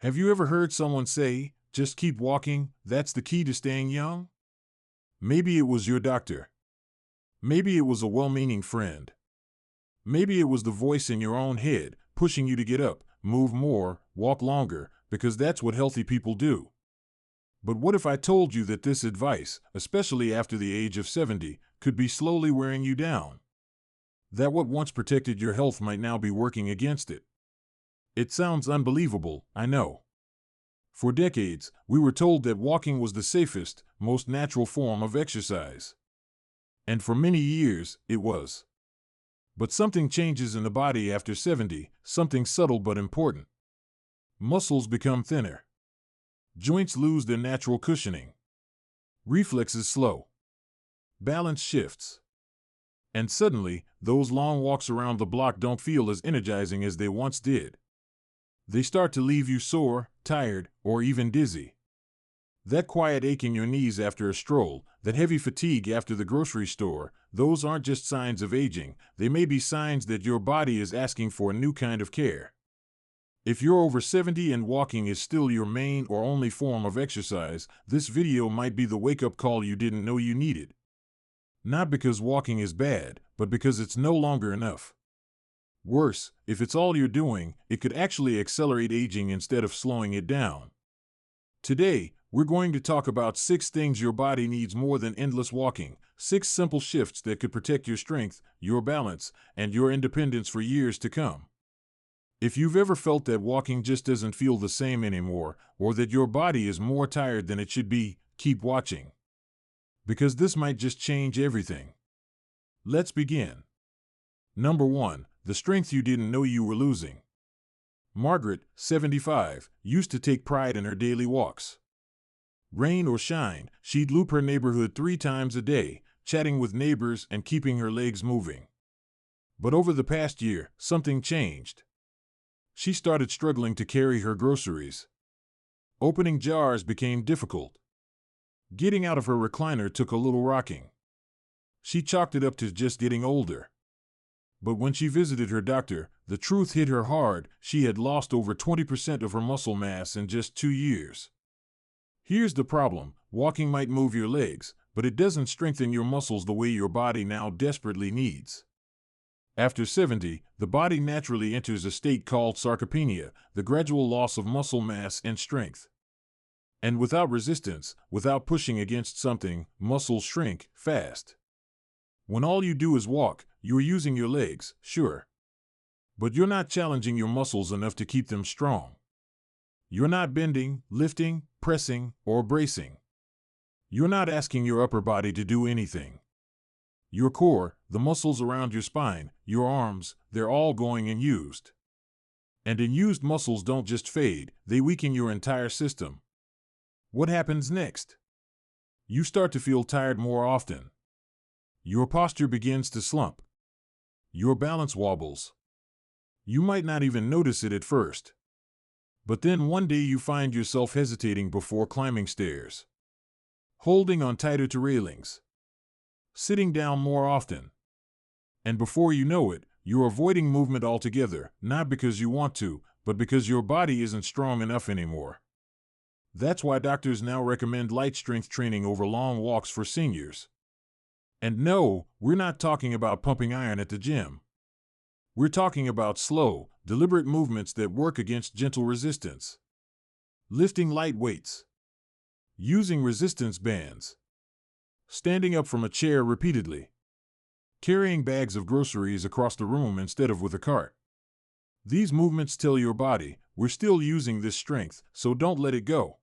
Have you ever heard someone say, just keep walking, that's the key to staying young? Maybe it was your doctor. Maybe it was a well-meaning friend. Maybe it was the voice in your own head, pushing you to get up, move more, walk longer, because that's what healthy people do. But what if I told you that this advice, especially after the age of 70, could be slowly wearing you down? That what once protected your health might now be working against it? It sounds unbelievable, I know. For decades, we were told that walking was the safest, most natural form of exercise. And for many years, it was. But something changes in the body after 70, something subtle but important. Muscles become thinner. Joints lose their natural cushioning. Reflexes slow. Balance shifts. And suddenly, those long walks around the block don't feel as energizing as they once did. They start to leave you sore, tired, or even dizzy. That quiet ache in your knees after a stroll, that heavy fatigue after the grocery store, those aren't just signs of aging, they may be signs that your body is asking for a new kind of care. If you're over 70 and walking is still your main or only form of exercise, this video might be the wake-up call you didn't know you needed. Not because walking is bad, but because it's no longer enough. Worse, if it's all you're doing, it could actually accelerate aging instead of slowing it down. Today, we're going to talk about 6 things your body needs more than endless walking, 6 simple shifts that could protect your strength, your balance, and your independence for years to come. If you've ever felt that walking just doesn't feel the same anymore, or that your body is more tired than it should be, keep watching. Because this might just change everything. Let's begin. Number 1, the strength you didn't know you were losing. Margaret, 75, used to take pride in her daily walks. Rain or shine, she'd loop her neighborhood 3 times a day, chatting with neighbors and keeping her legs moving. But over the past year, something changed. She started struggling to carry her groceries. Opening jars became difficult. Getting out of her recliner took a little rocking. She chalked it up to just getting older. But when she visited her doctor, the truth hit her hard: she had lost over 20% of her muscle mass in just 2 years. Here's the problem: walking might move your legs, but it doesn't strengthen your muscles the way your body now desperately needs. After 70, the body naturally enters a state called sarcopenia, the gradual loss of muscle mass and strength. And without resistance, without pushing against something, muscles shrink fast. When all you do is walk, you're using your legs, sure. But you're not challenging your muscles enough to keep them strong. You're not bending, lifting, pressing, or bracing. You're not asking your upper body to do anything. Your core, the muscles around your spine, your arms, they're all going unused. And unused muscles don't just fade, they weaken your entire system. What happens next? You start to feel tired more often. Your posture begins to slump. Your balance wobbles. You might not even notice it at first. But then one day you find yourself hesitating before climbing stairs. Holding on tighter to railings. Sitting down more often. And before you know it, you're avoiding movement altogether, not because you want to, but because your body isn't strong enough anymore. That's why doctors now recommend light strength training over long walks for seniors. And no, we're not talking about pumping iron at the gym. We're talking about slow, deliberate movements that work against gentle resistance. Lifting light weights. Using resistance bands. Standing up from a chair repeatedly. Carrying bags of groceries across the room instead of with a cart. These movements tell your body, we're still using this strength, so don't let it go.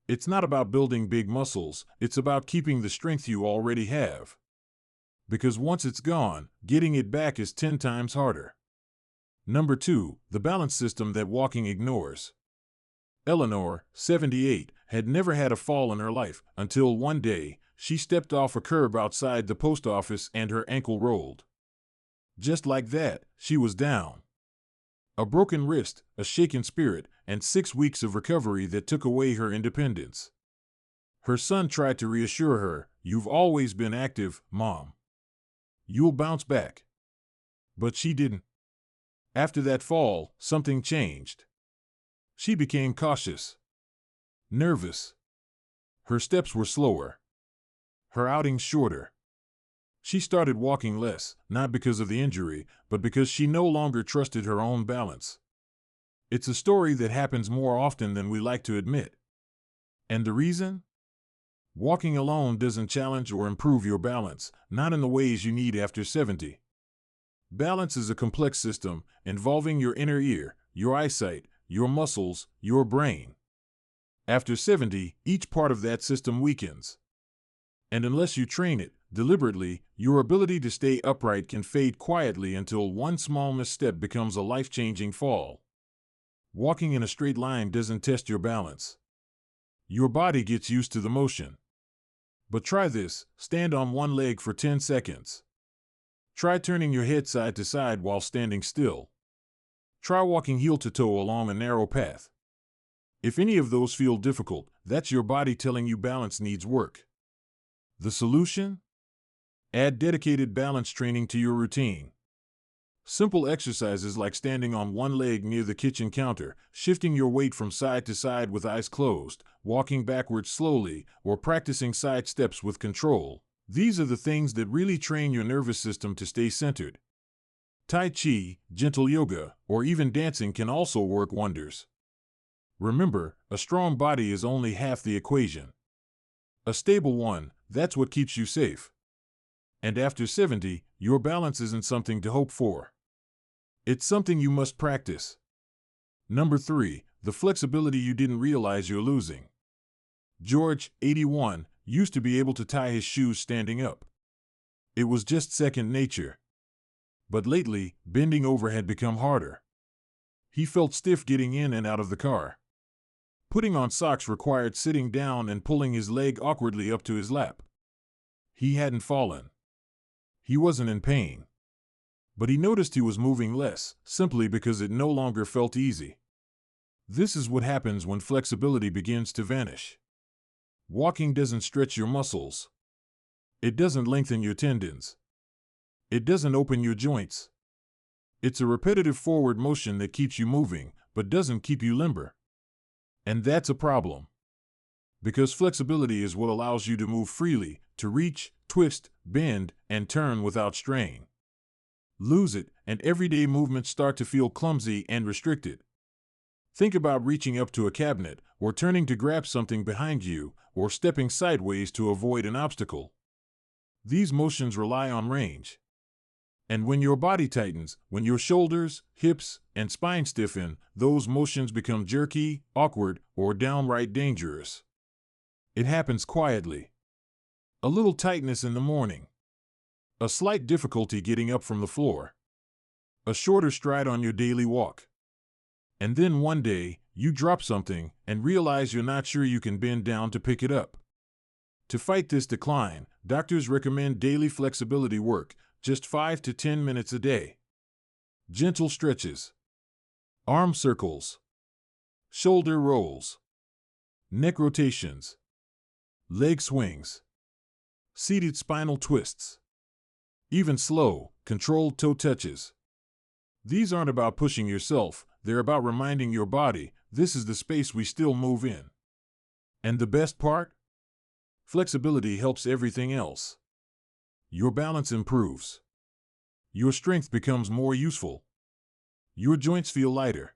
It's not about building big muscles, it's about keeping the strength you already have. Because once it's gone, getting it back is 10 times harder. Number 2, the balance system that walking ignores. Eleanor, 78, had never had a fall in her life until one day, she stepped off a curb outside the post office and her ankle rolled. Just like that, she was down. A broken wrist, a shaken spirit, and 6 weeks of recovery that took away her independence. Her son tried to reassure her, "You've always been active, Mom. You'll bounce back." But she didn't. After that fall, something changed. She became cautious, nervous. Her steps were slower, her outings shorter. She started walking less, not because of the injury, but because she no longer trusted her own balance. It's a story that happens more often than we like to admit. And the reason? Walking alone doesn't challenge or improve your balance, not in the ways you need after 70. Balance is a complex system involving your inner ear, your eyesight, your muscles, your brain. After 70, each part of that system weakens. And unless you train it deliberately, your ability to stay upright can fade quietly until one small misstep becomes a life-changing fall. Walking in a straight line doesn't test your balance. Your body gets used to the motion. But try this: stand on one leg for 10 seconds. Try turning your head side to side while standing still. Try walking heel to toe along a narrow path. If any of those feel difficult, that's your body telling you balance needs work. The solution? Add dedicated balance training to your routine. Simple exercises like standing on one leg near the kitchen counter, shifting your weight from side to side with eyes closed, walking backwards slowly, or practicing side steps with control. These are the things that really train your nervous system to stay centered. Tai Chi, gentle yoga, or even dancing can also work wonders. Remember, a strong body is only half the equation. A stable one, that's what keeps you safe. And after 70, your balance isn't something to hope for. It's something you must practice. Number 3, the flexibility you didn't realize you're losing. George, 81, used to be able to tie his shoes standing up. It was just second nature. But lately, bending over had become harder. He felt stiff getting in and out of the car. Putting on socks required sitting down and pulling his leg awkwardly up to his lap. He hadn't fallen. He wasn't in pain. But he noticed he was moving less, simply because it no longer felt easy. This is what happens when flexibility begins to vanish. Walking doesn't stretch your muscles. It doesn't lengthen your tendons. It doesn't open your joints. It's a repetitive forward motion that keeps you moving, but doesn't keep you limber. And that's a problem. Because flexibility is what allows you to move freely, to reach, twist, bend, and turn without strain. Lose it, and everyday movements start to feel clumsy and restricted. Think about reaching up to a cabinet, or turning to grab something behind you, or stepping sideways to avoid an obstacle. These motions rely on range. And when your body tightens, when your shoulders, hips, and spine stiffen, those motions become jerky, awkward, or downright dangerous. It happens quietly. A little tightness in the morning. A slight difficulty getting up from the floor. A shorter stride on your daily walk. And then one day, you drop something and realize you're not sure you can bend down to pick it up. To fight this decline, doctors recommend daily flexibility work, just 5 to 10 minutes a day. Gentle stretches. Arm circles. Shoulder rolls. Neck rotations. Leg swings. Seated spinal twists. Even slow, controlled toe touches. These aren't about pushing yourself, they're about reminding your body, this is the space we still move in. And the best part? Flexibility helps everything else. Your balance improves. Your strength becomes more useful. Your joints feel lighter.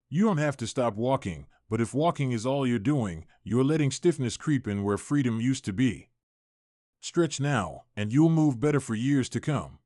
You don't have to stop walking, but if walking is all you're doing, you're letting stiffness creep in where freedom used to be. Stretch now, and you'll move better for years to come.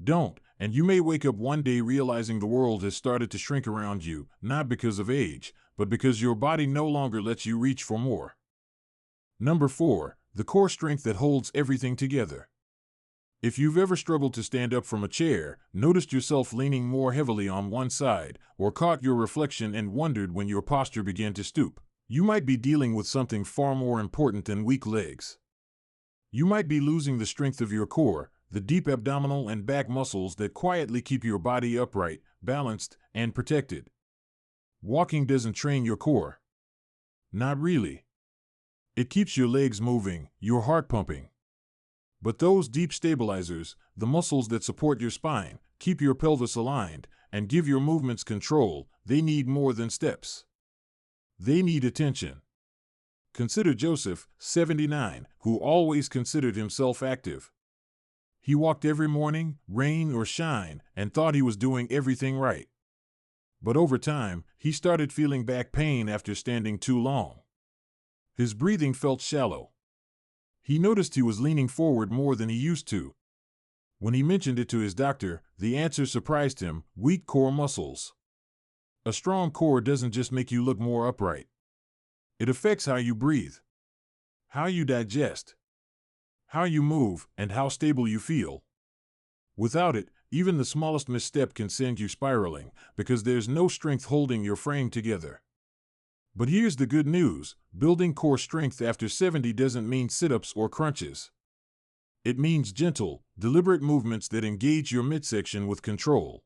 Don't, and you may wake up one day realizing the world has started to shrink around you, not because of age, but because your body no longer lets you reach for more. Number 4, the core strength that holds everything together. If you've ever struggled to stand up from a chair, noticed yourself leaning more heavily on one side, or caught your reflection and wondered when your posture began to stoop, you might be dealing with something far more important than weak legs. You might be losing the strength of your core, the deep abdominal and back muscles that quietly keep your body upright, balanced, and protected. Walking doesn't train your core. Not really. It keeps your legs moving, your heart pumping. But those deep stabilizers, the muscles that support your spine, keep your pelvis aligned, and give your movements control, they need more than steps. They need attention. Consider Joseph, 79, who always considered himself active. He walked every morning, rain or shine, and thought he was doing everything right. But over time, he started feeling back pain after standing too long. His breathing felt shallow. He noticed he was leaning forward more than he used to. When he mentioned it to his doctor, the answer surprised him: weak core muscles. A strong core doesn't just make you look more upright. It affects how you breathe, how you digest, how you move, and how stable you feel. Without it, even the smallest misstep can send you spiraling, because there's no strength holding your frame together. But here's the good news: building core strength after 70 doesn't mean sit-ups or crunches. It means gentle, deliberate movements that engage your midsection with control.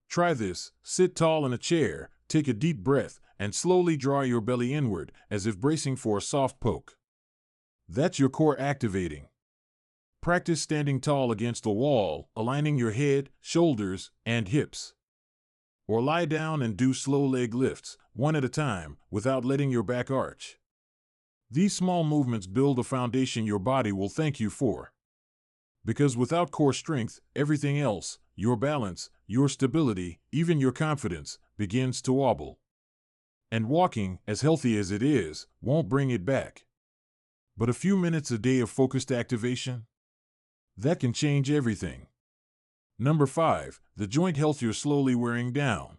Try this: sit tall in a chair, take a deep breath, and slowly draw your belly inward, as if bracing for a soft poke. That's your core activating. Practice standing tall against a wall, aligning your head, shoulders, and hips. Or lie down and do slow leg lifts, one at a time, without letting your back arch. These small movements build a foundation your body will thank you for. Because without core strength, everything else, your balance, your stability, even your confidence, begins to wobble. And walking, as healthy as it is, won't bring it back. But a few minutes a day of focused activation? That can change everything. Number 5, the joint health you're slowly wearing down.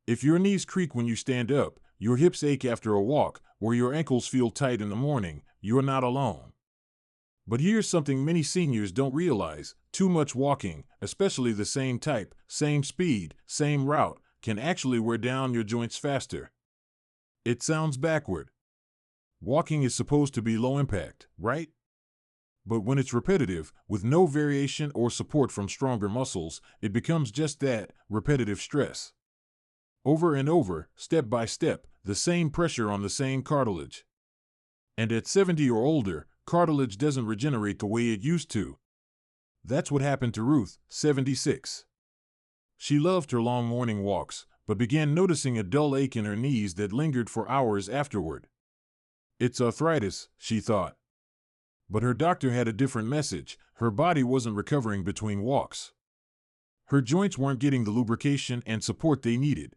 If your knees creak when you stand up, your hips ache after a walk, or your ankles feel tight in the morning, you're not alone. But here's something many seniors don't realize: too much walking, especially the same type, same speed, same route, can actually wear down your joints faster. It sounds backward. Walking is supposed to be low impact, right? But when it's repetitive, with no variation or support from stronger muscles, it becomes just that: repetitive stress. Over and over, step by step, the same pressure on the same cartilage. And at 70 or older, cartilage doesn't regenerate the way it used to. That's what happened to Ruth, 76. She loved her long morning walks, but began noticing a dull ache in her knees that lingered for hours afterward. It's arthritis, she thought. But her doctor had a different message: her body wasn't recovering between walks. Her joints weren't getting the lubrication and support they needed.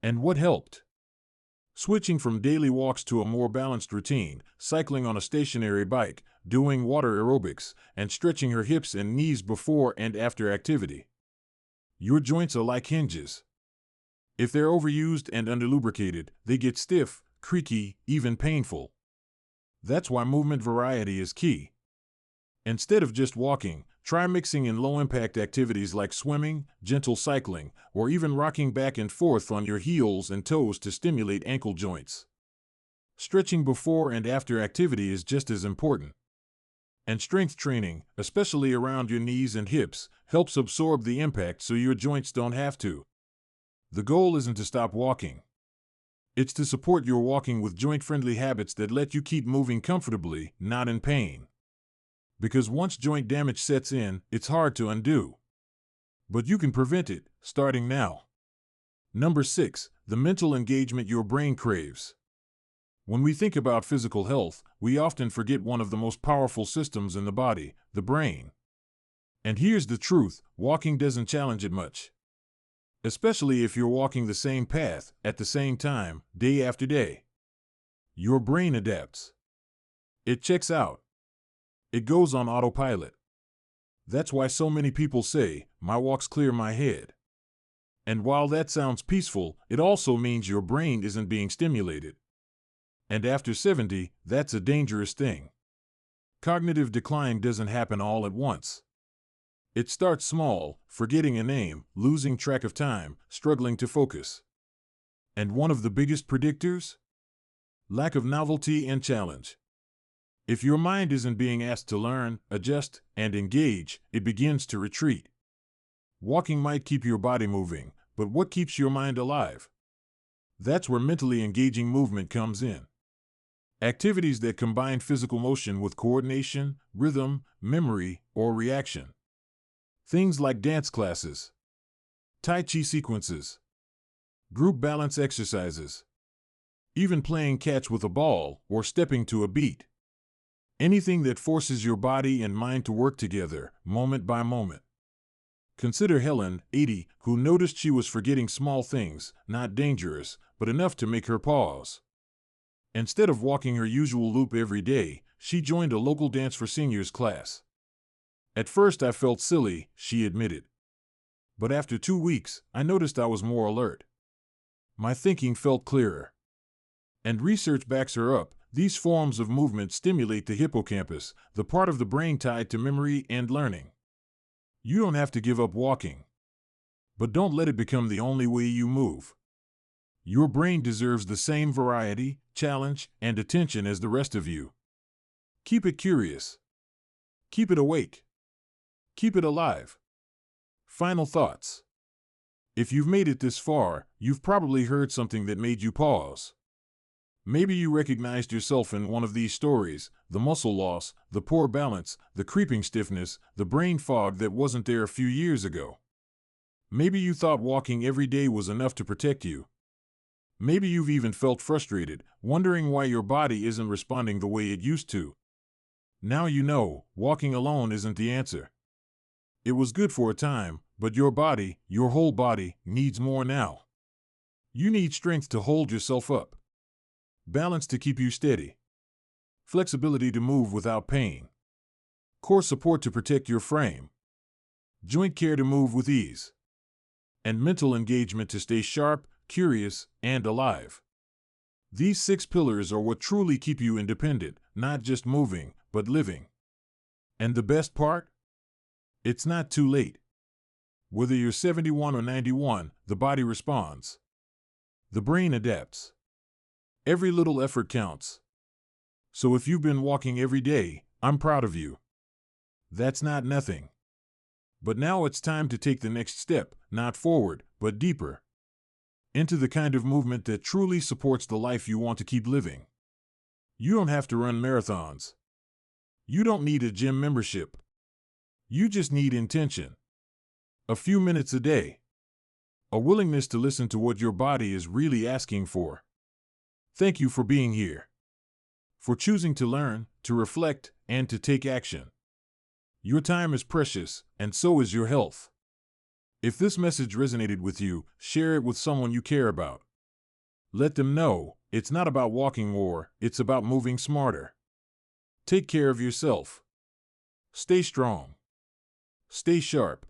And what helped? Switching from daily walks to a more balanced routine, cycling on a stationary bike, doing water aerobics, and stretching her hips and knees before and after activity. Your joints are like hinges. If they're overused and underlubricated, they get stiff, creaky, even painful. That's why movement variety is key. Instead of just walking, try mixing in low-impact activities like swimming, gentle cycling, or even rocking back and forth on your heels and toes to stimulate ankle joints. Stretching before and after activity is just as important. And strength training, especially around your knees and hips, helps absorb the impact so your joints don't have to. The goal isn't to stop walking. It's to support your walking with joint-friendly habits that let you keep moving comfortably, not in pain. Because once joint damage sets in, it's hard to undo. But you can prevent it, starting now. Number 6, the mental engagement your brain craves. When we think about physical health, we often forget one of the most powerful systems in the body, the brain. And here's the truth: walking doesn't challenge it much. Especially if you're walking the same path, at the same time, day after day. Your brain adapts. It checks out. It goes on autopilot. That's why so many people say, "My walks clear my head." And while that sounds peaceful, it also means your brain isn't being stimulated. And after 70, that's a dangerous thing. Cognitive decline doesn't happen all at once. It starts small: forgetting a name, losing track of time, struggling to focus. And one of the biggest predictors? Lack of novelty and challenge. If your mind isn't being asked to learn, adjust, and engage, it begins to retreat. Walking might keep your body moving, but what keeps your mind alive? That's where mentally engaging movement comes in. Activities that combine physical motion with coordination, rhythm, memory, or reaction. Things like dance classes, Tai Chi sequences, group balance exercises, even playing catch with a ball or stepping to a beat. Anything that forces your body and mind to work together, moment by moment. Consider Helen, 80, who noticed she was forgetting small things, not dangerous, but enough to make her pause. Instead of walking her usual loop every day, she joined a local Dance for Seniors class. At first I felt silly, she admitted. But after 2 weeks, I noticed I was more alert. My thinking felt clearer. And research backs her up. These forms of movement stimulate the hippocampus, the part of the brain tied to memory and learning. You don't have to give up walking. But don't let it become the only way you move. Your brain deserves the same variety, challenge, and attention as the rest of you. Keep it curious. Keep it awake. Keep it alive. Final thoughts. If you've made it this far, you've probably heard something that made you pause. Maybe you recognized yourself in one of these stories: the muscle loss, the poor balance, the creeping stiffness, the brain fog that wasn't there a few years ago. Maybe you thought walking every day was enough to protect you. Maybe you've even felt frustrated, wondering why your body isn't responding the way it used to. Now you know, walking alone isn't the answer. It was good for a time, but your body, your whole body, needs more now. You need strength to hold yourself up, balance to keep you steady, flexibility to move without pain, core support to protect your frame, joint care to move with ease, and mental engagement to stay sharp, curious, and alive. These 6 pillars are what truly keep you independent, not just moving, but living. And the best part? It's not too late. Whether you're 71 or 91, the body responds. The brain adapts. Every little effort counts. So if you've been walking every day, I'm proud of you. That's not nothing. But now it's time to take the next step, not forward, but deeper, into the kind of movement that truly supports the life you want to keep living. You don't have to run marathons. You don't need a gym membership. You just need intention. A few minutes a day. A willingness to listen to what your body is really asking for. Thank you for being here. For choosing to learn, to reflect, and to take action. Your time is precious, and so is your health. If this message resonated with you, share it with someone you care about. Let them know it's not about walking more, it's about moving smarter. Take care of yourself. Stay strong. Stay sharp.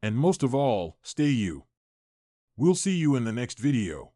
And most of all, stay you. We'll see you in the next video.